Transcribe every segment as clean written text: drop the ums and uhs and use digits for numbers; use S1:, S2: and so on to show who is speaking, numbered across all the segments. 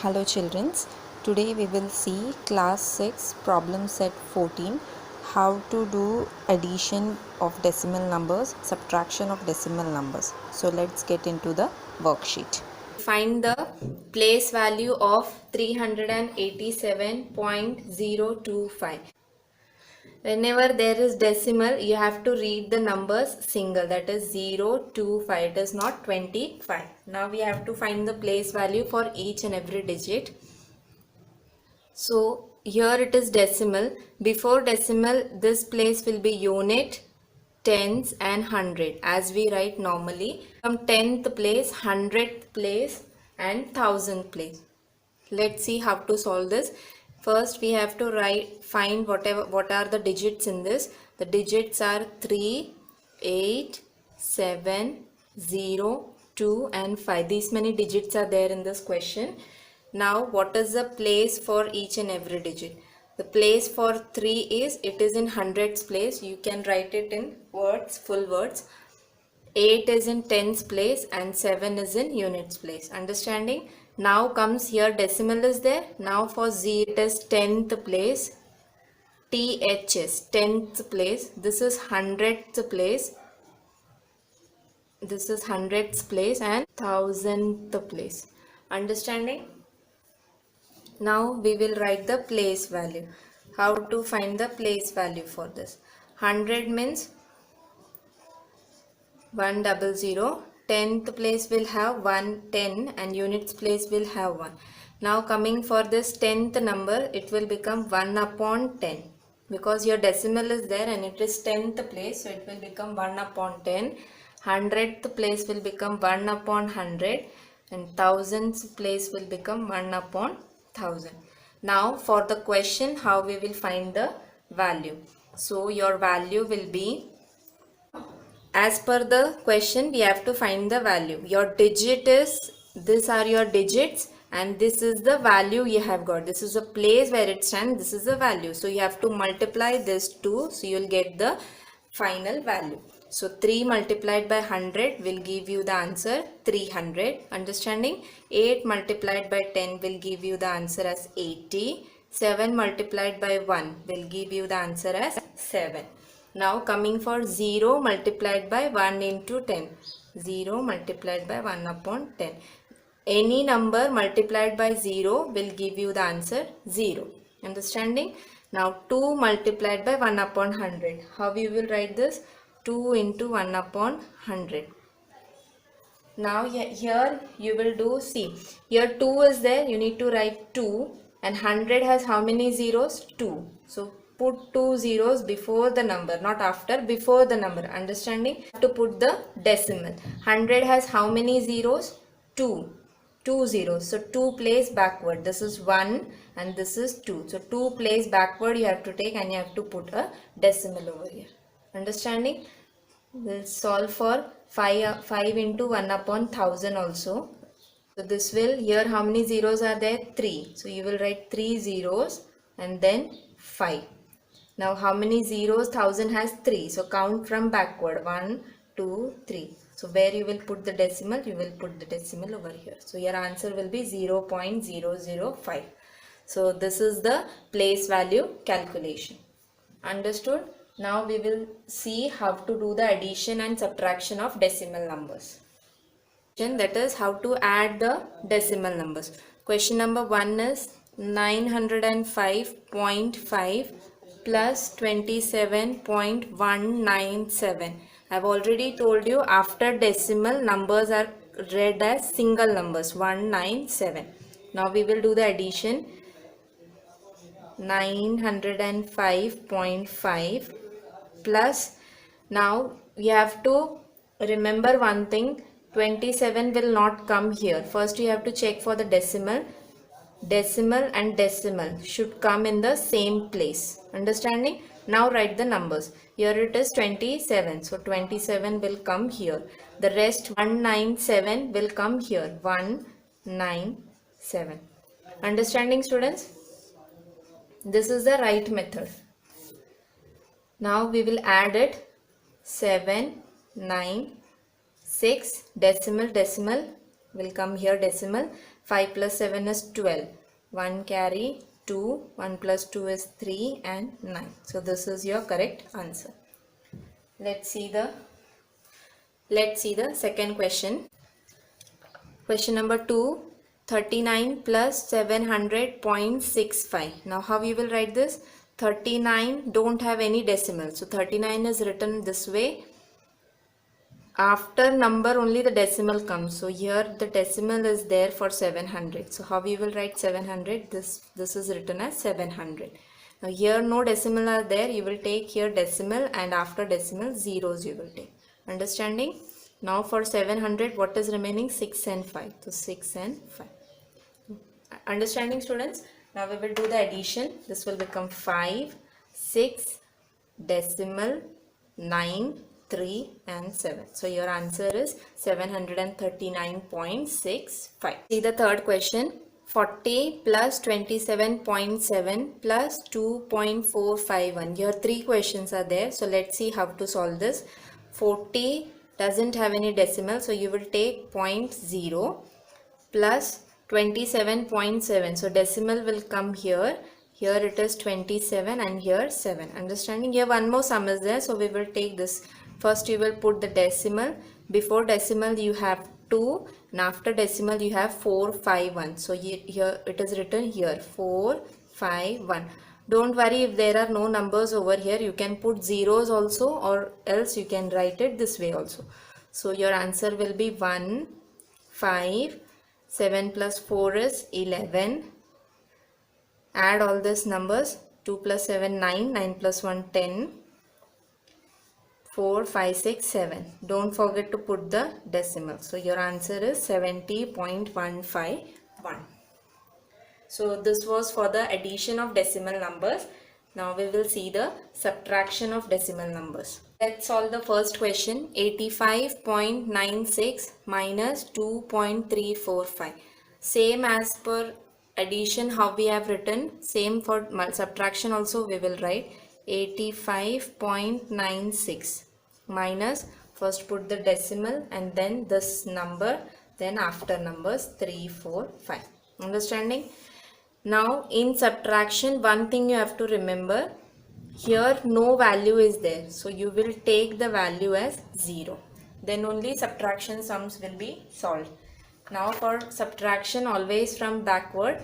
S1: Hello childrens, today we will see class 6 problem set 14, how to do addition of decimal numbers, subtraction of decimal numbers. So let's get into the worksheet.
S2: Find the place value of 387.025. Whenever there is decimal, you have to read the numbers single, that is 0, 2, 5. It is not 25. Now we have to find the place value for each and every digit. So here it is decimal. Before decimal, this place will be unit, tens and hundred as we write normally. From 10th place, 100th place and 1000th place. Let's see how to solve this. First we have to find what are the digits in this. The digits are 3, 8, 7, 0, 2 and 5. These many digits are there in this question. Now what is the place for each and every digit? The place for 3 is, it is in hundreds place. You can write it in words, full words. 8 is in tens place and 7 is in units place. Understanding? Now comes here decimal is there. Now for 0 it is 10th place. THS 10th place. This is 100th place. This is 100th place and 1000th place. Understanding? Now we will write the place value. How to find the place value for this? 100 means 100. 10th place will have 110 and units place will have 1. Now coming for this 10th number, it will become 1 upon 10 because your decimal is there and it is 10th place, so it will become 1 upon 10. 100th place will become 1 upon 100 and 1000th place will become 1 upon 1000. Now for the question, how we will find the value? So your value will be, as per the question, we have to find the value. Your digit is, these are your digits and this is the value you have got. This is a place where it stands, this is the value. So you have to multiply this 2, so you will get the final value. So 3 multiplied by 100 will give you the answer 300. Understanding? 8 multiplied by 10 will give you the answer as 80. 7 multiplied by 1 will give you the answer as 7. Now coming for 0 multiplied by 1 into 10. 0 multiplied by 1 upon 10. Any number multiplied by 0 will give you the answer 0. Understanding? Now 2 multiplied by 1 upon 100. How you will write this? 2 into 1 upon 100. Now here you will do, see, here 2 is there, you need to write 2 and 100 has how many zeros? 2. So put 2 zeros before the number, not after, before the number. Understanding? To put the decimal. 100 has how many zeros? 2. 2 zeros. So 2 place backward. This is 1 and this is 2. So 2 place backward you have to take and you have to put a decimal over here. Understanding? We'll solve for 5 into 1 upon 1000 also. So this will, here how many zeros are there? 3. So you will write 3 zeros and then 5. Now how many zeros? 1000 has 3. So count from backward. 1, 2, 3. So where you will put the decimal? You will put the decimal over here. So your answer will be 0.005. So this is the place value calculation. Understood? Now we will see how to do the addition and subtraction of decimal numbers. That is how to add the decimal numbers. Question number 1 is 905.5 plus 27.197. I have already told you after decimal numbers are read as single numbers 197. Now we will do the addition. 905.5 plus, now you have to remember one thing, 27 will not come here. First you have to check for the decimal. Decimal and decimal should come in the same place. Understanding? Now write the numbers. Here it is 27. So 27 will come here. The rest 197 will come here. 197. Understanding, students? This is the right method. Now we will add it. 7, 9, 6, decimal will come here, decimal. 5 plus 7 is 12. 1 carry 2. 1 plus 2 is 3 and 9. So this is your correct answer. Let's see the second question. Question number 2. 39 plus 700.65. Now how we will write this? 39 don't have any decimal. So 39 is written this way. After number only the decimal comes. So here the decimal is there for 700. So how we will write 700? This is written as 700. Now here no decimal are there. You will take here decimal and after decimal zeros you will take. Understanding? Now for 700 what is remaining? 6 and 5. So 6 and 5. Understanding, students? Now we will do the addition. This will become 5, 6, decimal, 9, 3 and 7. So your answer is 739.65. See the third question. 40 plus 27.7 plus 2.451. Here 3 questions are there. So let's see how to solve this. 40 doesn't have any decimal. So you will take 0.0 plus 27.7. So decimal will come here. Here it is 27 and here 7. Understanding? Here one more sum is there. So we will take this. First you will put the decimal. Before decimal you have 2 and after decimal you have 451. So here it is written here 451. Don't worry if there are no numbers over here. You can put zeros also or else you can write it this way also. So your answer will be 1, 5, 7 plus 4 is 11. Add all these numbers. 2 plus 7, 9. 9 plus 1, 10. 4, 5, 6, 7. Don't forget to put the decimal. So your answer is 70.151. So this was for the addition of decimal numbers. Now we will see the subtraction of decimal numbers. Let's solve the first question. 85.96 minus 2.345. Same as per addition how we have written. Same for subtraction also we will write. 85.96 minus, first put the decimal and then this number, then after numbers 3, 4, 5. Understanding? Now in subtraction one thing you have to remember, here no value is there, so you will take the value as 0, then only subtraction sums will be solved. Now for subtraction always from backward,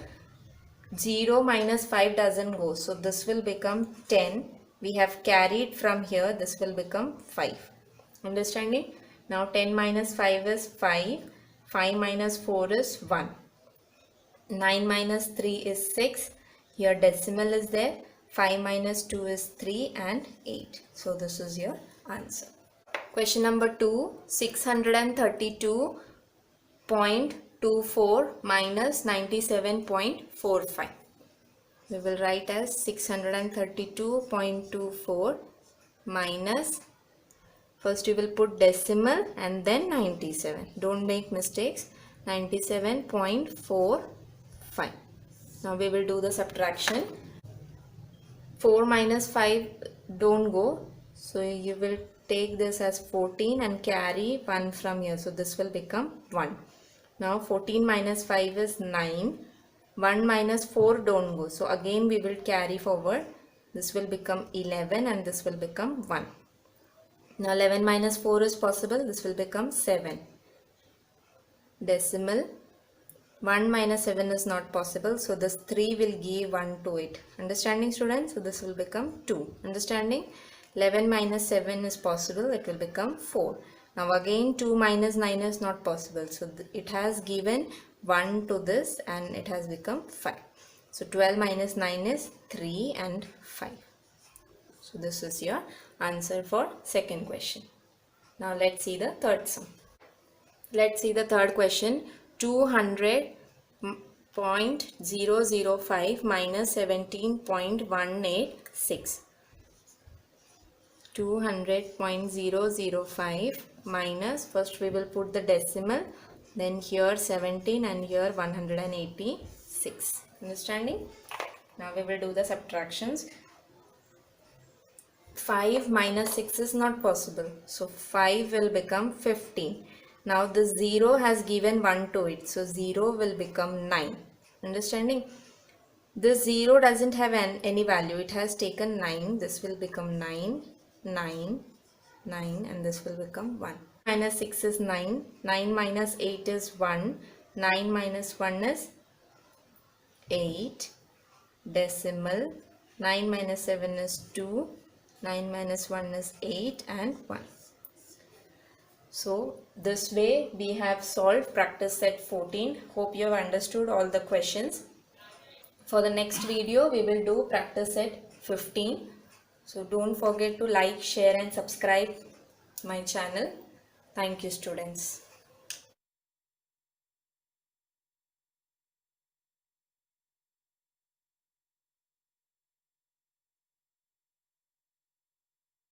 S2: 0 minus 5 doesn't go, so this will become 10. We have carried from here, this will become 5. Understanding? Now 10 minus 5 is 5, 5 minus 4 is 1, 9 minus 3 is 6, here decimal is there, 5 minus 2 is 3 and 8. So this is your answer. Question number 2, 632.24 minus 97.45. We will write as 632.24 minus, first you will put decimal and then 97. Don't make mistakes. 97.45. Now we will do the subtraction. 4 minus 5 don't go. So you will take this as 14 and carry 1 from here. So this will become 1. Now 14 minus 5 is 9. 1 minus 4 don't go. So again we will carry forward. This will become 11 and this will become 1. Now 11 minus 4 is possible. This will become 7. Decimal. 1 minus 7 is not possible. So this 3 will give 1 to it. Understanding, students? So this will become 2. Understanding? 11 minus 7 is possible. It will become 4. Now again 2 minus 9 is not possible. So it has given 1 to this and it has become 5. So 12 minus 9 is 3 and 5. So this is your answer for second question. Now let's see the third sum. Let's see the third question. 200.005 minus 17.186. 200.005 minus, first we will put the decimal, then here 17 and here 186. Understanding? Now we will do the subtractions. 5 minus 6 is not possible. So 5 will become 15. Now the 0 has given 1 to it, so 0 will become 9. Understanding? This 0 doesn't have any value, it has taken 9. This will become 9, 9, 9, and this will become 1. Minus 6 is 9, 9 minus 8 is 1, 9 minus 1 is 8, decimal, 9 minus 7 is 2, 9 minus 1 is 8, and 1. So this way we have solved practice set 14. Hope you have understood all the questions. For the next video we will do practice set 15. So don't forget to like, share and subscribe my channel. Thank you, students.